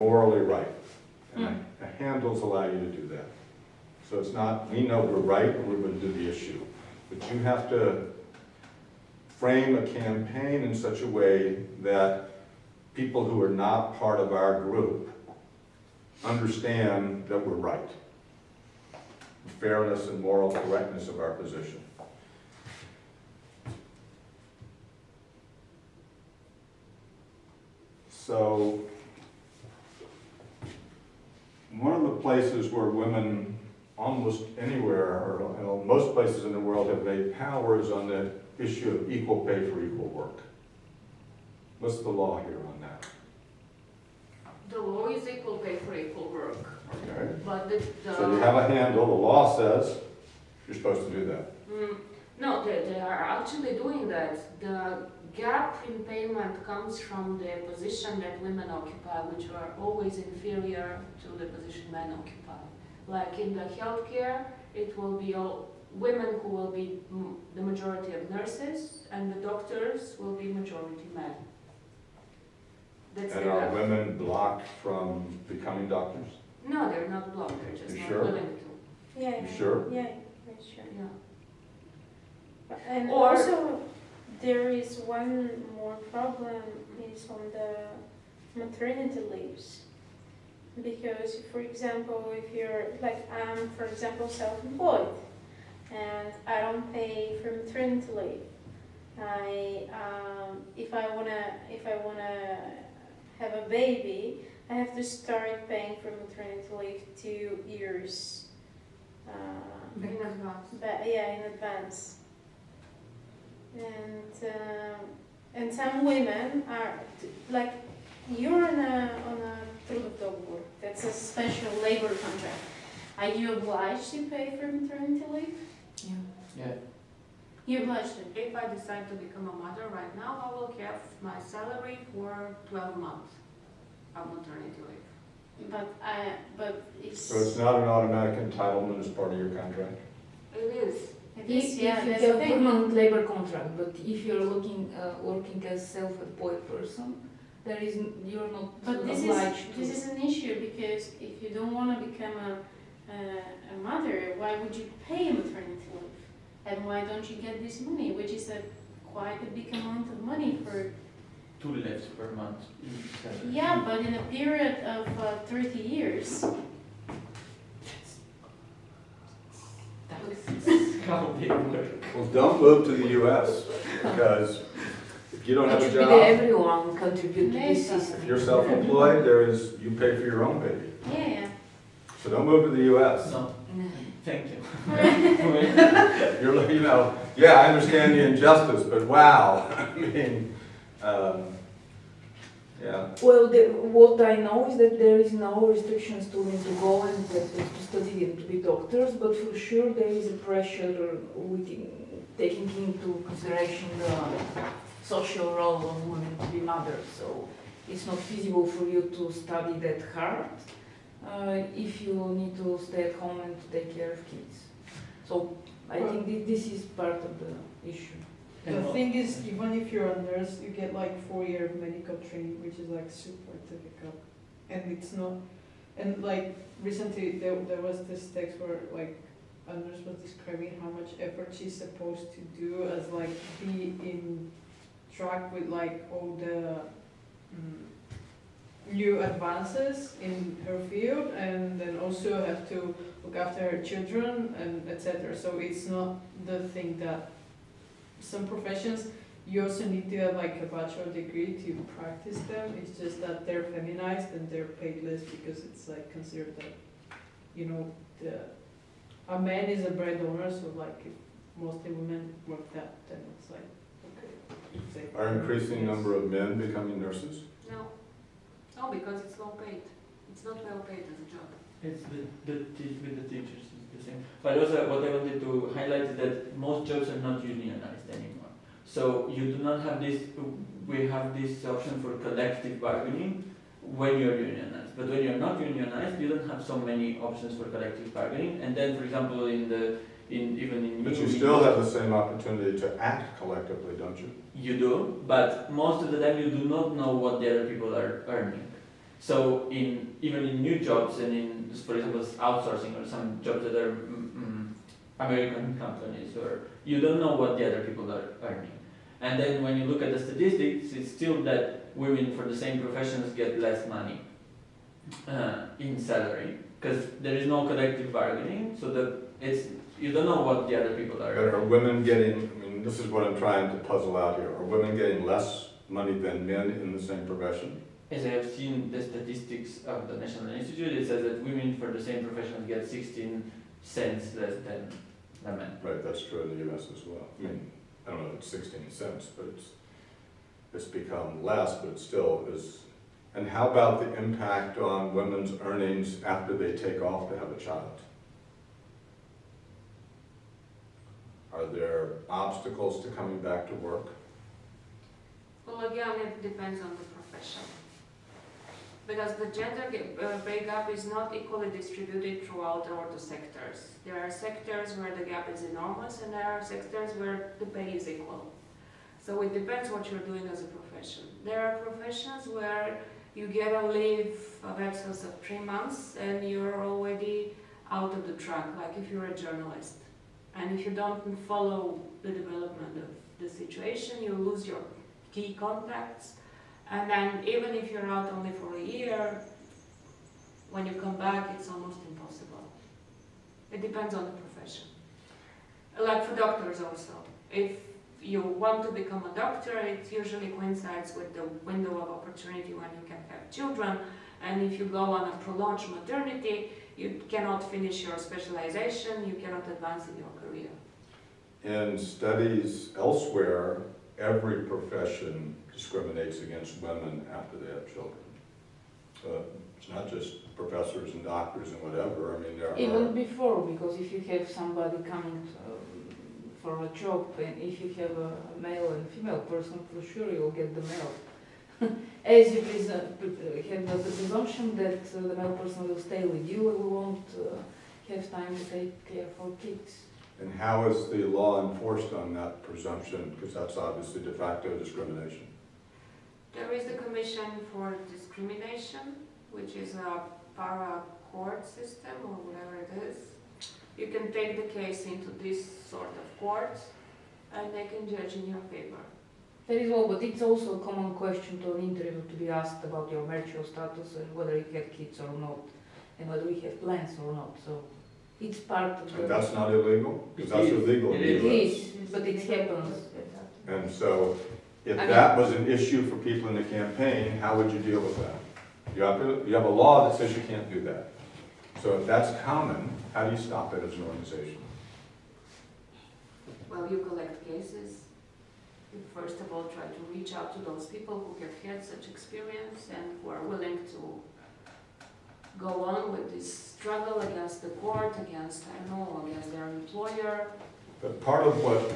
morally right. And the handles allow you to do that. So it's not, we know we're right and we're going to do the issue. But you have to frame a campaign in such a way that people who are not part of our group understand that we're right. The fairness and moral correctness of our position. So, one of the places where women almost anywhere, or most places in the world, have made power is on the issue of equal pay for equal work. What's the law here on that? The law is equal pay for equal work. Okay. But So you have a handle, the law says you're supposed to do that. No, they are actually doing that. The gap in payment comes from the position that women occupy, which are always inferior to the position men occupy. Like in the healthcare, it will be all women who will be the majority of nurses, and the doctors will be majority men. That's And are women blocked from becoming doctors? No, they're not blocked, they're just You not sure? willing to. Yeah. You sure? Yeah, that's sure. Yeah. And Or- also, there is one more problem is on the maternity leaves. Because, for example, if you're, like, I'm, for example, self-employed, and I don't pay for maternity leave. If I wanna have a baby, I have to start paying for maternity leave 2 years. In advance. In advance. And some women are like, you're on a trudovdogovor. That's a special labor contract. Are you obliged to pay for maternity leave? Yeah. You're obliged to. If I decide to become a mother right now, I will have my salary for 12 months of maternity leave. But it's. So it's not an automatic entitlement as part of your contract? It is. It is, If yeah, you that's have the thing. permanent labor contract, but if you're working as self-employed person, you're not But this obliged to. is an issue because if you don't want to become a mother, why would you pay maternity leave? And why don't you get this money, which is quite a big amount of money for. 2 leaves per month. Yeah, but in a period of 30 years. How they work. Well, don't move to the US, because if you don't have It a should be that job, everyone contribute to this Maybe. system. if you're self-employed, you pay for your own baby. Yeah, So don't move to the US. No, thank you. You're, yeah, I understand the injustice, but wow, I mean, yeah. Well, what I know is that there is no restrictions to them to go and to study and to be doctors, but for sure there is a pressure taking into consideration the social role of women to be mothers. So it's not feasible for you to study that hard if you need to stay at home and to take care of kids. So I think this is part of the issue. The thing is, even if you're a nurse, you get like 4 years of medical training, which is like super difficult. And it's not, and like recently there was this text where like a nurse was describing how much effort she's supposed to do as like be in track with like all the new advances in her field, and then also have to look after her children and etc. So it's not the thing that some professions you also need to have like a bachelor degree to practice them. It's just that they're feminized and they're paid less because it's like considered that, a man is a breadwinner, so like if mostly women work that, then it's like, okay. It's like, Are increasing number of men becoming nurses? No. No, because it's low paid. It's not well paid as a job. It's with the teachers, it's the same. But also what I wanted to highlight is that most jobs are not unionized anymore. So you do not have this, we have this option for collective bargaining when you're unionized. But when you're not unionized, you don't have so many options for collective bargaining. And then, for example, even in But you still have the same opportunity to act collectively, don't you? You do, but most of the time you do not know what the other people are earning. So even in new jobs and in, for example, outsourcing or some jobs that are American companies, or you don't know what the other people are earning. And then when you look at the statistics, it's still that women for the same professions get less money in salary, because there is no collective bargaining, so that you don't know what the other people are But are earning. women getting, I mean, this is what I'm trying to puzzle out here, are women getting less money than men in the same profession? As I have seen the statistics of the National Institute, it says that women for the same profession get 16 cents less than the men. Right, that's true in the US as well. I mean, I don't know if it's 16 cents, but it's become less, but it still is. And how about the impact on women's earnings after they take off to have a child? Are there obstacles to coming back to work? Well, again, it depends on the profession. Because the gender pay gap is not equally distributed throughout all the sectors. There are sectors where the gap is enormous, and there are sectors where the pay is equal. So it depends what you're doing as a profession. There are professions where you get a leave of absence of 3 months and you're already out of the track, like if you're a journalist. And if you don't follow the development of the situation, you lose your key contacts. And then even if you're out only for a year, when you come back, it's almost impossible. It depends on the profession. Like for doctors also. If you want to become a doctor, it usually coincides with the window of opportunity when you can have children. And if you go on a prolonged maternity, you cannot finish your specialization, you cannot advance in your career. In studies elsewhere, every profession discriminates against women after they have children. It's not just professors and doctors and whatever. I mean, there Even are... before, because if you have somebody coming for a job, and if you have a male and female person, for sure you'll get the male. As you have the presumption that the male person will stay with you and won't have time to take care for kids. And how is the law enforced on that presumption? Because that's obviously de facto discrimination. There is the Commission for Discrimination, which is a para-court system or whatever it is. You can take the case into this sort of court and they can judge in your favor. That is all, but it's also a common question to an interview to be asked about your marital status and whether you have kids or not, and whether you have plans or not. So it's part of the... And that's not illegal? Because that's illegal in the It US. is, but it happens. And so, if I mean- that was an issue for people in the campaign, how would you deal with that? You have a law that says you can't do that. So if that's common, how do you stop it as an organization? Well, you collect cases. You first of all try to reach out to those people who have had such experience and who are willing to go on with this struggle against the court, against their employer. But part of what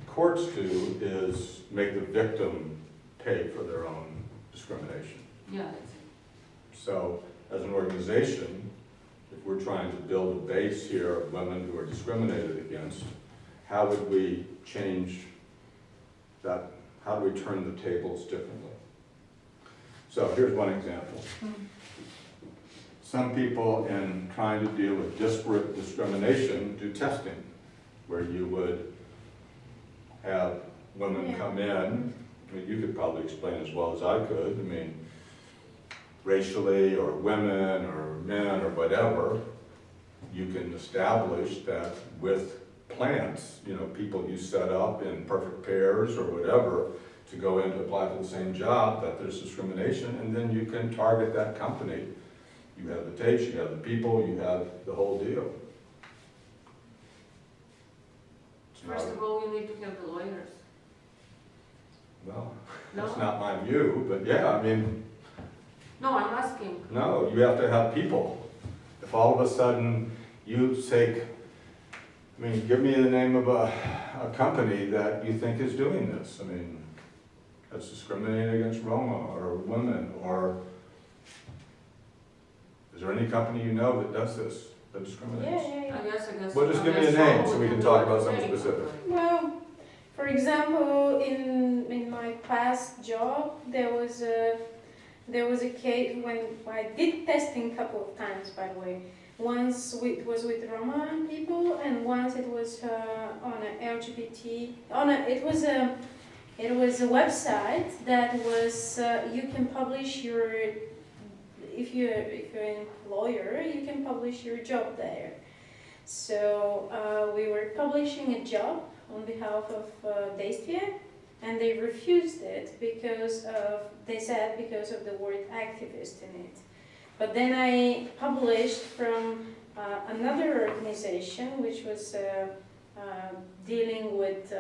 courts do is make the victim pay for their own discrimination. Yeah, that's it. So, as an organization, if we're trying to build a base here of women who are discriminated against, how would we change that? How do we turn the tables differently? So here's one example. Some people, in trying to deal with disparate discrimination, do testing, where you would have women come in. I mean, you could probably explain as well as I could. I mean, racially or women or men or whatever, you can establish that with plants, people you set up in perfect pairs or whatever to go in to apply for the same job, that there's discrimination, and then you can target that company. You have the tapes, you have the people, you have the whole deal. First of all, you need to have the lawyers. Well, No? that's not my view, but yeah, I mean, No, I'm asking. no, you have to have people. If all of a sudden you take, I mean, give me the name of a company that you think is doing this. I mean, that's discriminating against Roma or women, or is there any company you know that does this, that discriminates? I guess. Well, just give me a name so we can talk about something specific. Well, for example, in my past job, there was There was a case when I did testing a couple of times, by the way. Once it was with Roma people, and once it was on an LGBT. It was a website that was you can publish your if you're an employer, you can publish your job there. So we were publishing a job on behalf of Действие, and they refused it because they said because of the word activist in it. But then I published from another organization which was dealing with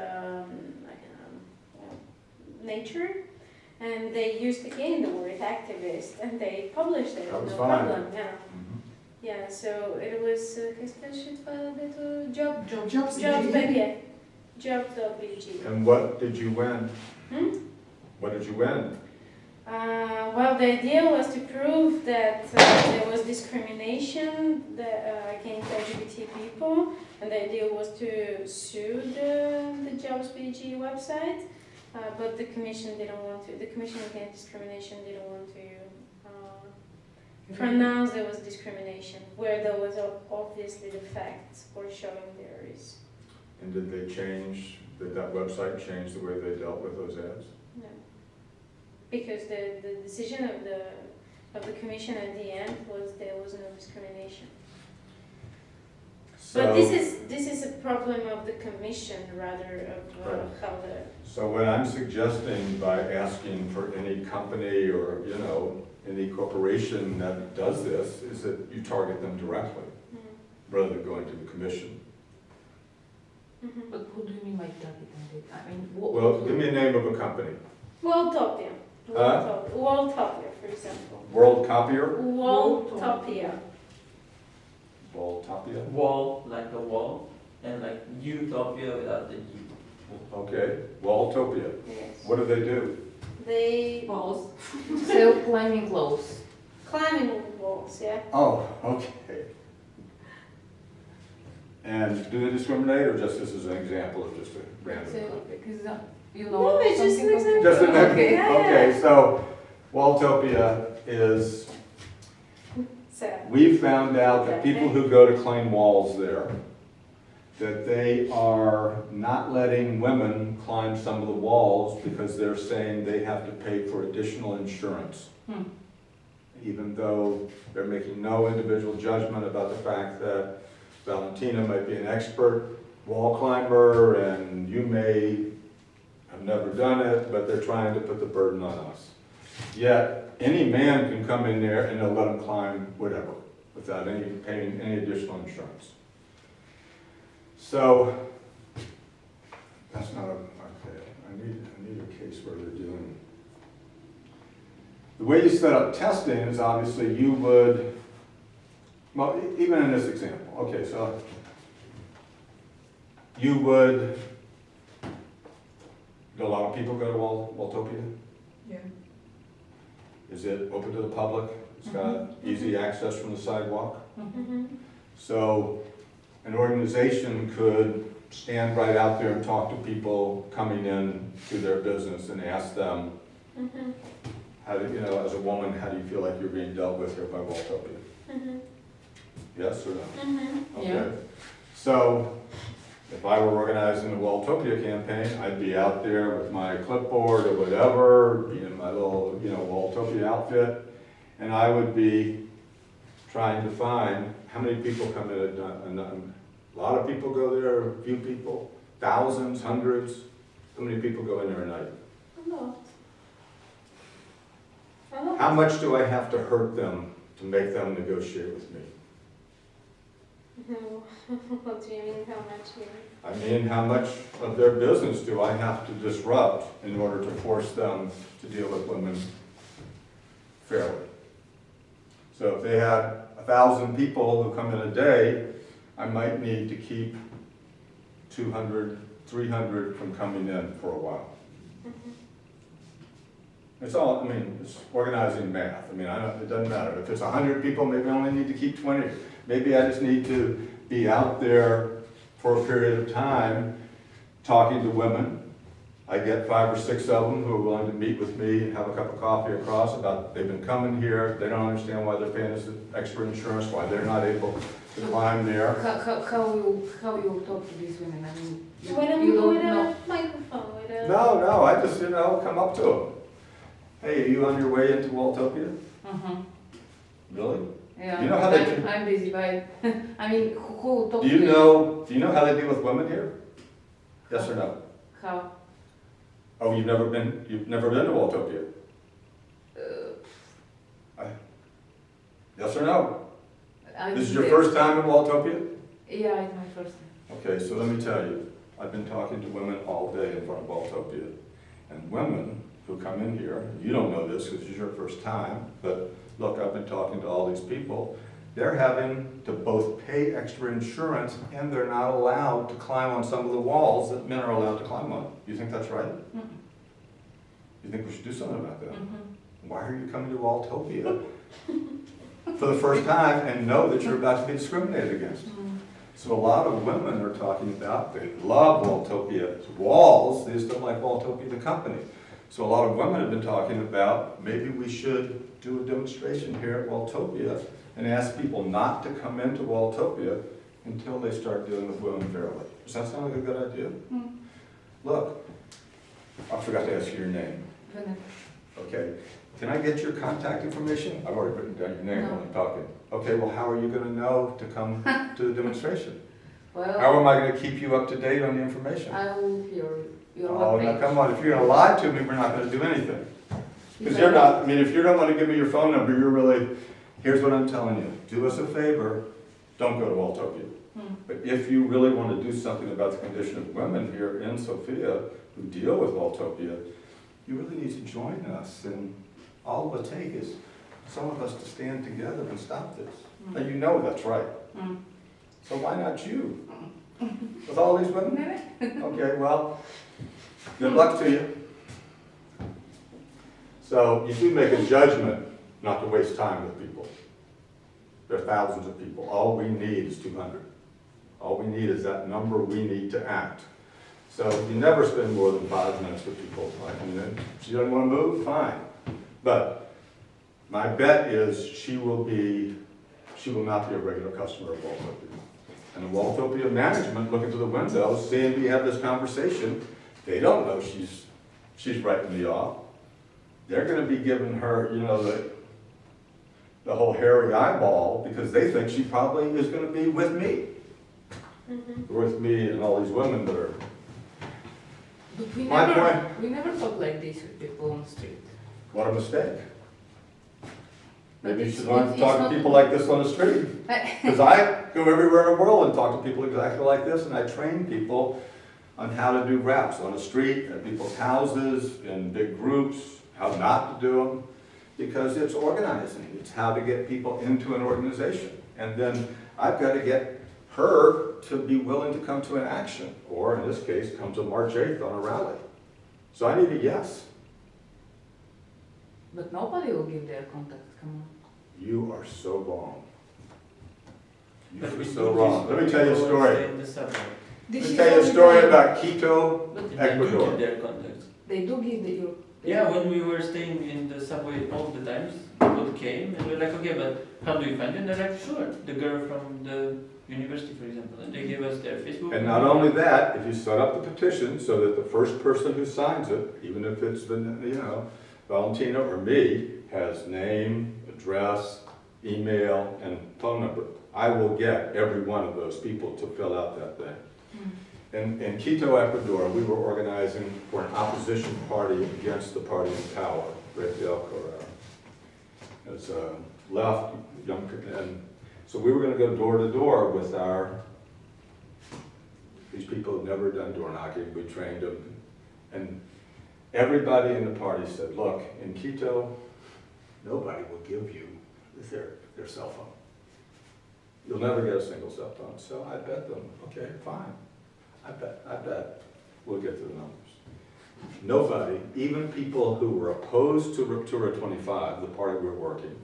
nature, and they used again the word activist, and they published it. That was No fine. problem. Yeah. Mhm. Yeah. So it was job Jobs. BG. Job.bg. And what did you win? What did you win? Well, the idea was to prove that there was discrimination against LGBT people, and the idea was to sue the Jobs.bg website, but the commission didn't want to. The Commission Against Discrimination didn't want to pronounce there was discrimination, where there was obviously the facts for showing there is. And did that website change the way they dealt with those ads? No, because the decision of the commission at the end was there was no discrimination. So, But this is a problem of the commission rather of Right. how the. So what I'm suggesting by asking for any company or, any corporation that does this is that you target them directly rather than going to the commission. Mhm. But who do you mean by targeting it? I mean, what? Well, give me a name of a company. Worldtopia. Worldtopia, for example. World Copier? Worldtopia. Worldtopia? Wall, like a wall, and like utopia without the U. Okay, Walltopia. Yes. What do they do? They Walls. Sell climbing clothes. climbing walls, yeah. Oh, okay. And do they discriminate, or just this is an example of just a random? So, because you No, know it's just an something example. Just an Okay. Yeah, Okay, so Walltopia is, So, we found out that people who go to climb walls there, that they are not letting women climb some of the walls because they're saying they have to pay for additional insurance. Even though they're making no individual judgment about the fact that Valentina might be an expert wall climber and you may have never done it, but they're trying to put the burden on us. Yet, any man can come in there and they'll let him climb whatever, without paying any additional insurance. So, that's not okay. I need a case where they're doing. The way you set up testing is obviously you would, well, even in this example, okay, so you would, do a lot of people go to Walltopia? Yeah. Is it open to the public? It's got easy access from the sidewalk? mhm. So an organization could stand right out there and talk to people coming in to their business and ask them, Mhm. how do, as a woman, how do you feel like you're being dealt with here by Walltopia? Mhm. Yes or no? Mhm. Yeah. Okay. So if I were organizing the Walltopia campaign, I'd be out there with my clipboard or whatever, be in my little, Walltopia outfit, and I would be trying to find how many people come in a lot of people go there, a few people, thousands, hundreds. How many people go in there a night? A lot. A lot. How much do I have to hurt them to make them negotiate with me? What do you mean, how much you? I mean, how much of their business do I have to disrupt in order to force them to deal with women fairly? So if they had 1,000 people who come in a day, I might need to keep 200, 300 from coming in for a while. It's organizing math. It doesn't matter. If it's 100 people, maybe I only need to keep 20. Maybe I just need to be out there for a period of time talking to women I get 5 or 6 of them who are willing to meet with me and have a cup of coffee across about, they've been coming here, they don't understand why they're paying this extra insurance, why they're not able to climb there. How you talk to these women? I mean, When I'm you don't with know. a microphone, with a. No, I just, come up to them. Hey, are you on your way into Waltopia? Really? Yeah. You know how they I'm busy by, I mean, who talk Do to you know how they deal with women here? Yes or no? How? Oh, you've never been to Waltopia? Yes or no? This is your first time in Waltopia? Yeah, it's my first time. Okay, so let me tell you, I've been talking to women all day in front of Waltopia. And women who come in here, you don't know this because it's your first time, but look, I've been talking to all these people. They're having to both pay extra insurance and they're not allowed to climb on some of the walls that men are allowed to climb on. You think that's right? You think we should do something about that? Why are you coming to Waltopia for the first time and know that you're about to be discriminated against? So a lot of women are talking about, they love Waltopia's walls, they just don't like Waltopia the company. So a lot of women have been talking about, maybe we should do a demonstration here at Waltopia and ask people not to come into Waltopia until they start dealing with women fairly. Does that sound like a good idea? Look, I forgot to ask you your name. Okay, can I get your contact information? I've already written down your name while I'm talking. Okay, well, how are you going to know to come to the demonstration? Well, How am I going to keep you up to date on the information? I will hear your Oh, now webpage. come on, if you're going to lie to me, we're not going to do anything. Because you're not, I mean, if you don't want to give me your phone number, you're really, here's what I'm telling you. Do us a favor, don't go to Waltopia. But if you really want to do something about the condition of women here in Sofia who deal with Waltopia, you really need to join us. And all it will take is some of us to stand together and stop this. And you know that's right. So why not you? With all these women? Okay, well, good luck to you. So you do make a judgment not to waste time with people. There are thousands of people. All we need is 200. All we need is that number we need to act. So you never spend more than 5 minutes with people. I mean, if she doesn't want to move, fine. But my bet is she will not be a regular customer of Waltopia. And the Waltopia management looking through the windows, seeing we have this conversation, they don't know she's writing me off. They're going to be giving her, the whole hairy eyeball because they think she probably is going to be with me. With me and all these women that are. But My we never talk like this with people on the street. What a mistake. But Maybe you it's should learn to it's talk to not- people like this on the street. Because I go everywhere in the world and talk to people exactly like this, and I train people on how to do raps on the street, at people's houses, in big groups, how not to do them, because it's organizing. It's how to get people into an organization. And then I've got to get her to be willing to come to an action, or in this case, come to March 8th on a rally. So I need a yes. But nobody will give their contact, come on. You are so wrong. You But are we so do wrong. this Let me tell you a when we story. stay in the subway. Let me tell you a story about Quito, But They do Ecuador. give their contacts. they do give the Yeah, when we were staying in the subway all the times, people came and we were like, okay, but how do you find it? And they're like, sure, the girl from the university, for example, and they gave us their Facebook. And not only that, if you set up the petition so that the first person who signs it, even if it's Valentina or me, has name, address, email, and phone number, I will get every one of those people to fill out that thing. In Quito, Ecuador, we were organizing for an opposition party against the party in power, Rafael Correa. It's a left, young, and so we were going to go door to door with these people who've never done door knocking. We trained them, and everybody in the party said, look, in Quito, nobody will give you their cell phone. You'll never get a single cell phone. So I bet them, okay, fine. I bet we'll get to the numbers. Nobody, even people who were opposed to Ruptura 25, the party we were working,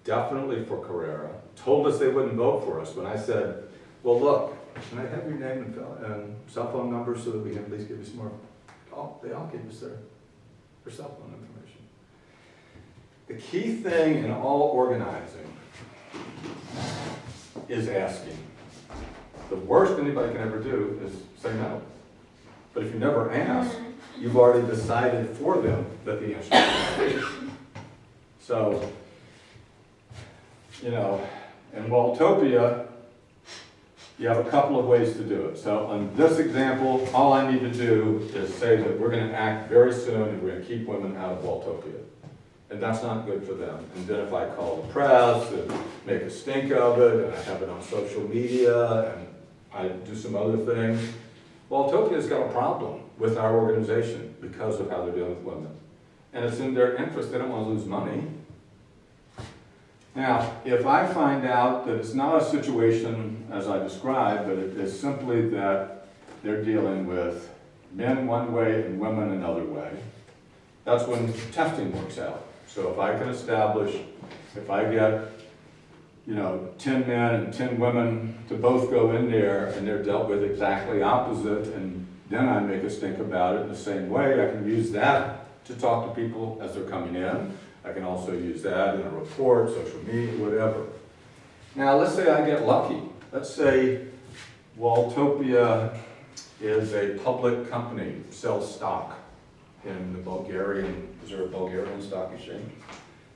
definitely for Carrera, told us they wouldn't vote for us when I said, well, look, can I have your name and cell phone number so that we can at least give you some more? they all gave us their cell phone information. The key thing in all organizing is asking. The worst anybody can ever do is say no. But if you never ask, you've already decided for them that the answer is no. So, you know, in Waltopia, you have a couple of ways to do it. So on this example, all I need to do is say that we're going to act very soon and we're going to keep women out of Waltopia. And that's not good for them. And then if I call the press and make a stink of it, and I have it on social media, and I do some other things, Waltopia's got a problem with our organization because of how they're dealing with women. And it's in their interest, they don't want to lose money. Now, if I find out that it's not a situation as I described, but it is simply that they're dealing with men one way and women another way, that's when testing works out. So if I can establish, if I get, 10 men and 10 women to both go in there and they're dealt with exactly opposite, and then I make us think about it in the same way, I can use that to talk to people as they're coming in. I can also use that in a report, social media, whatever. Now, let's say I get lucky. Let's say Waltopia is a public company, sells stock in the Bulgarian, is there a Bulgarian stock exchange?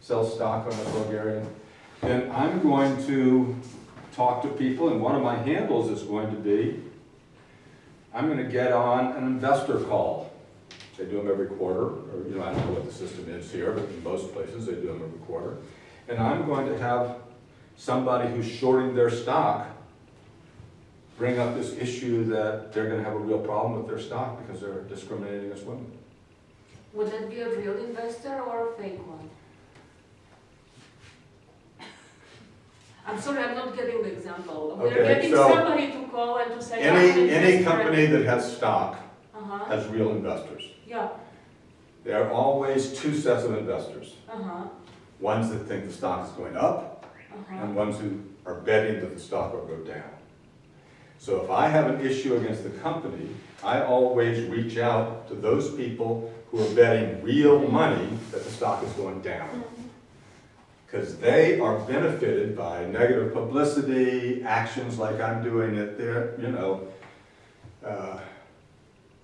Sells stock on the Bulgarian. Then I'm going to talk to people, and one of my handles is going to be, I'm going to get on an investor call. They do them every quarter, or I don't know what the system is here, but in most places they do them every quarter. And I'm going to have somebody who's shorting their stock bring up this issue that they're going to have a real problem with their stock because they're discriminating against women. Would that be a real investor or a fake one? I'm sorry, I'm not getting the example. We're Okay, getting so somebody to call and to say, any company that has stock Uh-huh. has real investors. Yeah. There are always two sets of investors. Uh-huh. Ones that think the stock is going up, Uh-huh. and ones who are betting that the stock will go down. So if I have an issue against the company, I always reach out to those people who are betting real money that the stock is going down. Because they are benefited by negative publicity, actions like I'm doing it there,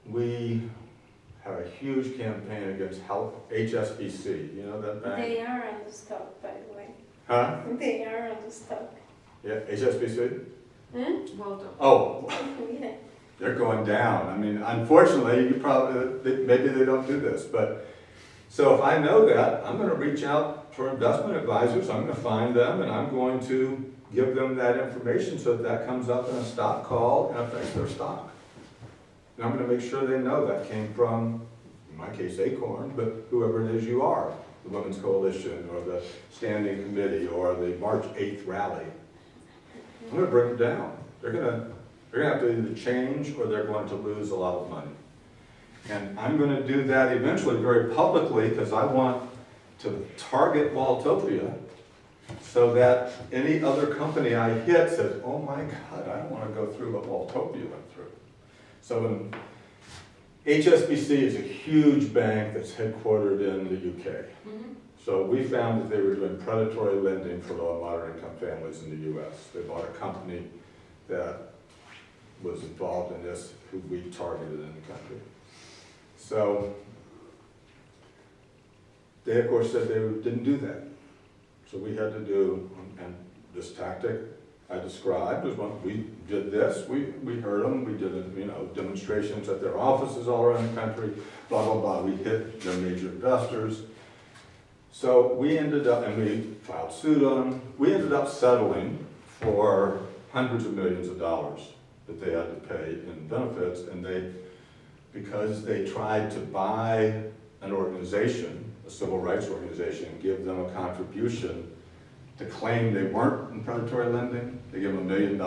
we have a huge campaign against HSBC, you know that bank? They are on the stock, by the way. Huh? They are on the stock. Yeah, HSBC? Well done. Oh, Yeah. they're going down. I mean, unfortunately, maybe they don't do this, but, so if I know that, I'm gonna reach out for investment advisors, I'm gonna find them, and I'm going to give them that information so that comes up in a stock call and affects their stock. And I'm gonna make sure they know that came from, in my case, ACORN, but whoever it is you are, the Women's Coalition, or the Standing Committee, or the March 8th rally. I'm gonna bring them down. They're gonna have to either change or they're going to lose a lot of money. And I'm gonna do that eventually very publicly because I want to target Waltopia so that any other company I hit says, oh my God, I don't wanna go through what Waltopia went through. So when HSBC is a huge bank that's headquartered in the UK. Mm-hmm. So we found that they were doing predatory lending for low and moderate income families in the US. They bought a company that was involved in this, who we targeted in the country. So they, of course, said they didn't do that. So we had to do, and this tactic I described was when we did this, we heard them, we did demonstrations at their offices all around the country, blah, blah, blah. We hit their major investors. So we ended up, and we filed suit on them, we ended up settling for hundreds of millions of dollars that they had to pay in benefits, and because they tried to buy an organization, a civil rights organization, and give them a contribution to claim they weren't in predatory lending, they give them $1 million.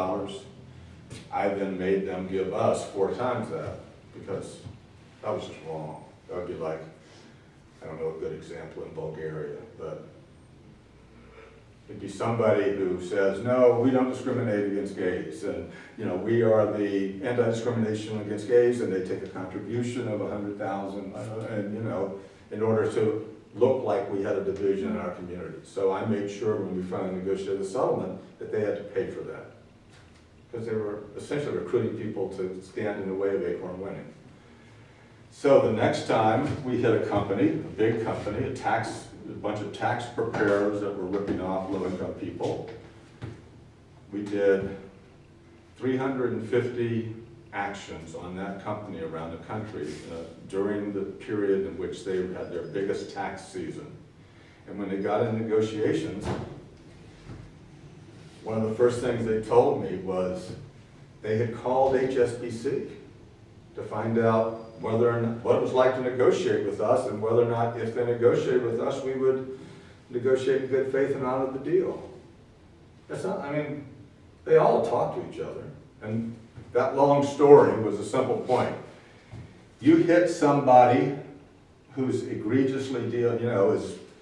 I then made them give us 4 times that, because that was just wrong. That would be like, I don't know a good example in Bulgaria, but It'd be somebody who says, no, we don't discriminate against gays, and, you know, we are the anti-discrimination against gays, and they take a contribution of 100,000, and, you know, in order to look like we had a division in our community. So I made sure when we finally negotiated the settlement that they had to pay for that. Because they were essentially recruiting people to stand in the way of ACORN winning. So the next time we hit a company, a big company, a bunch of tax preparers that were ripping off low-income people, we did 350 actions on that company around the country during the period in which they had their biggest tax season. And when they got in negotiations, one of the first things they told me was they had called HSBC to find out whether or not, what it was like to negotiate with us, and whether or not, if they negotiated with us, we would negotiate in good faith and honor the deal. That's not, I mean, they all talk to each other. And that long story was a simple point. You hit somebody who's egregiously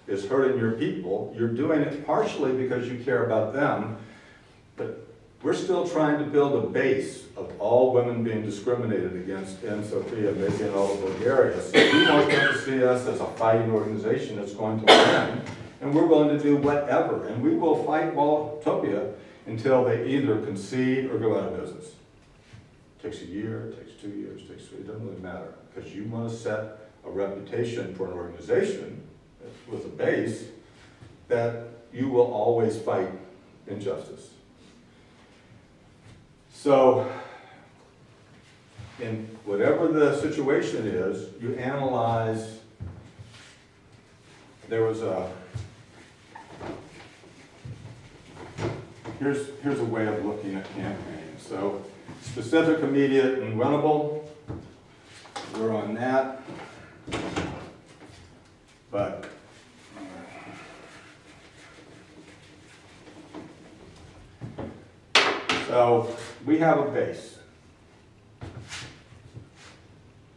is hurting your people. You're doing it partially because you care about them, but we're still trying to build a base of all women being discriminated against in Sofia, maybe in all of Bulgaria. So we want them to see us as a fighting organization that's going to win, and we're willing to do whatever. And we will fight Waltopia until they either concede or go out of business. It takes a year, it takes 2 years, it takes 3, it doesn't really matter. Because you want to set a reputation for an organization with a base that you will always fight injustice. So, in whatever the situation is, you analyze. There was a, here's a way of looking at campaigns. So, specific, immediate, and winnable, we're on that. But so we have a base.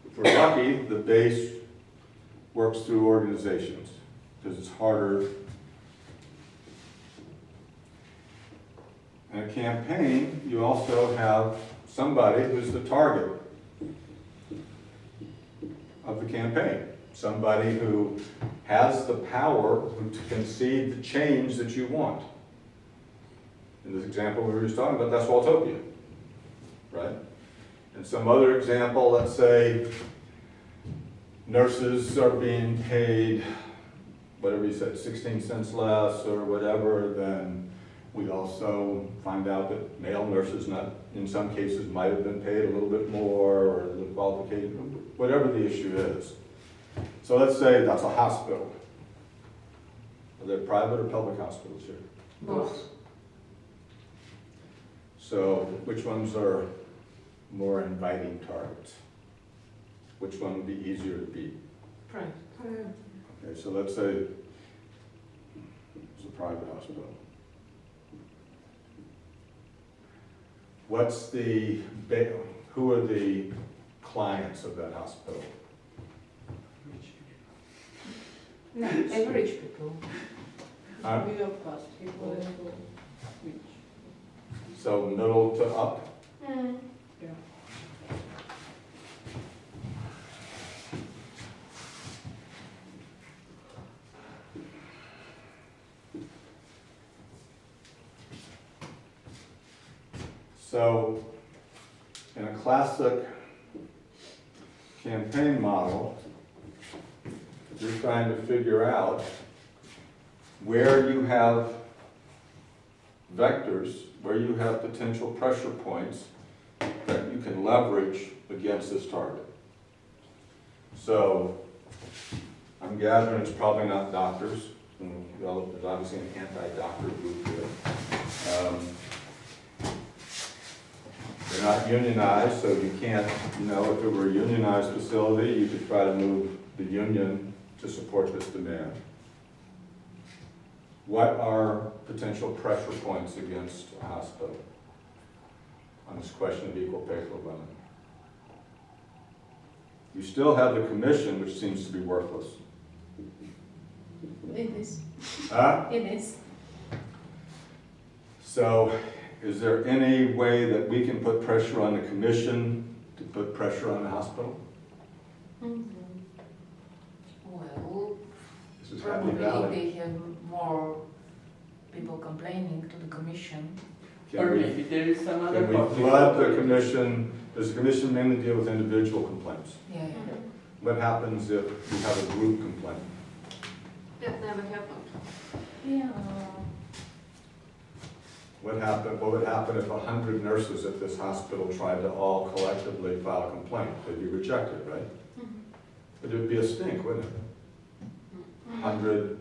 If we're lucky, the base works through organizations because it's harder. In a campaign, you also have somebody who's the target of the campaign. Somebody who has the power to concede the change that you want. In this example we were just talking about, that's Waltopia, right? In some other example, let's say nurses are being paid, whatever you said, 16 cents less or whatever, then we also find out that male nurses, in some cases, might have been paid a little bit more, or the qualification, whatever the issue is. So let's say that's a hospital. Are there private or public hospitals here? Both. So which ones are more inviting targets? Which one would be easier to beat? Right. Okay, so let's say it's a private hospital. Who are the clients of that hospital? No, average people. Huh? Middle class people, rich. So middle to up? Yeah. So in a classic campaign model, you're trying to figure out where you have vectors, where you have potential pressure points that you can leverage against this target. So I'm gathering it's probably not doctors. Well, there's obviously an anti-doctor group here. They're not unionized, so you can't, if it were a unionized facility, you could try to move the union to support this demand. What are potential pressure points against a hospital on this question of equal pay for women? You still have the commission, which seems to be worthless. It is. Huh? It is. So is there any way that we can put pressure on the commission to put pressure on the hospital? Well, This is Happy probably Valley. they have more people complaining to the commission. Or Can we, maybe there is some other. can we public- flood the commission? Does the commission mainly deal with individual complaints? Yeah, yeah. What happens if we have a group complaint? That never happened. Yeah. What would happen if 100 nurses at this hospital tried to all collectively file a complaint? They'd be rejected, right? But it'd be a stink, wouldn't it? 100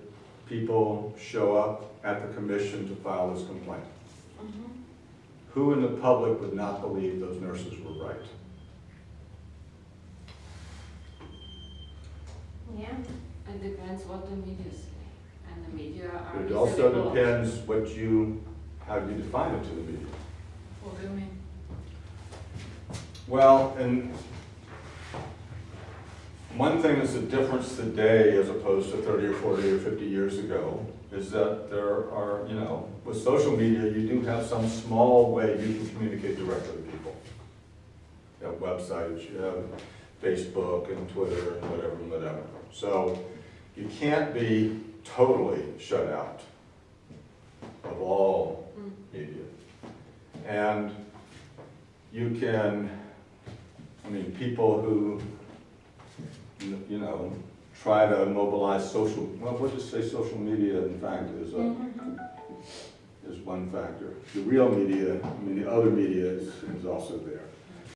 people show up at the commission to file this complaint. Who in the public would not believe those nurses were right? Yeah. It depends what the media say, and the media are. It also easily depends how you define it to the media. What do you mean? Well, and one thing that's a difference today as opposed to 30 or 40 or 50 years ago is that there are, you know, with social media, you do have some small way you can communicate directly with people. You have websites, you have Facebook and Twitter and whatever. So you can't be totally shut out of all media. And you can, I mean, people who, you know, try to mobilize social, well, we'll just say social media, in fact, is one factor. The real media, I mean, the other media is also there.